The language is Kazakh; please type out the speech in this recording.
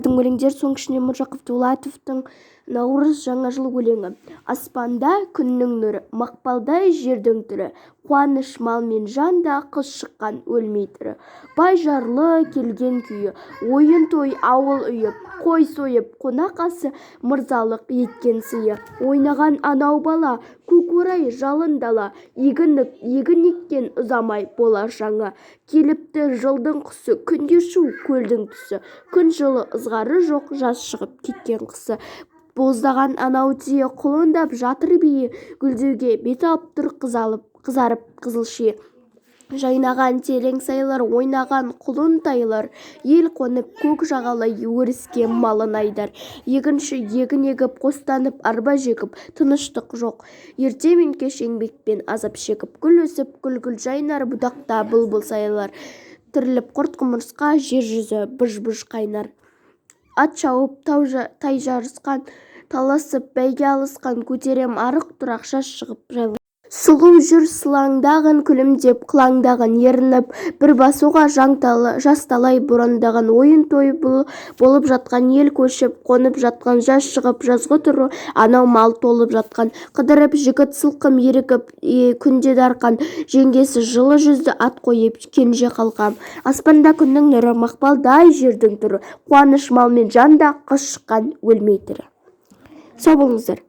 өлеңдер соның ішінде Міржақып Дулатовтың Наурыз жаңа жыл өлеңі. Аспанда күннің нұры, мақпалдай жердің түрі, қуаныш мал мен жанда қыз шыққан өлмей тірі. Бай жарлы келген күйі, ойын той ауыл үйі, қой сойып қонақ асы, мырзалық еткен сыйы. Ойнаған анау бала, көк орай жалын дала, егін еккен ұзамай болар жаңа. Келіпті жылдың құсы, күнде шу көлдің түсі, күн жылы ызғары жоқ, жаз шығып кеткен қысы. Боздаған анау түйе құлындап жатыр бие, гүлдеуге бет алып тұр қызарып қызыл шие. Жайнаған терең сайлар, ойнаған құлын тайлар, ел қонып көк жағалай өріске малын айдар. Егінші егін егіп, қостанып арба жегіп, тыныштық жоқ. Ерте мен кеш еңбекпен азап шегіп, гүл өсіп, гүл жайнар, бұтақта бұлбұл сайлар. Тіріліп құрт құмырсқа, жер жүзі бұж-бұж қайнар. Ат шауып тай жарысқан, таласып бәйге алысқан, көтерем арық тұрақ жас шығып жайлы. Сұлу жүр сылаңдағын, күлімдеп қылаңдағын, ерініп бір басуға жас талай бұрындаған. Ойын той болып жатқан, ел көшіп қонып жатқан, жаз шығып жазғы тұру анау мал толып жатқан. Қыдырып жігіт сылқым ерігіп күнде дарқан, жеңгесі жылы жүзді ат қойып кенже қалқам. Аспанда күннің нұры, мақпалдай жердің түрі, қуаныш мал мен жанда қыз шыққан өлмей тірі. Сау болыңыздар.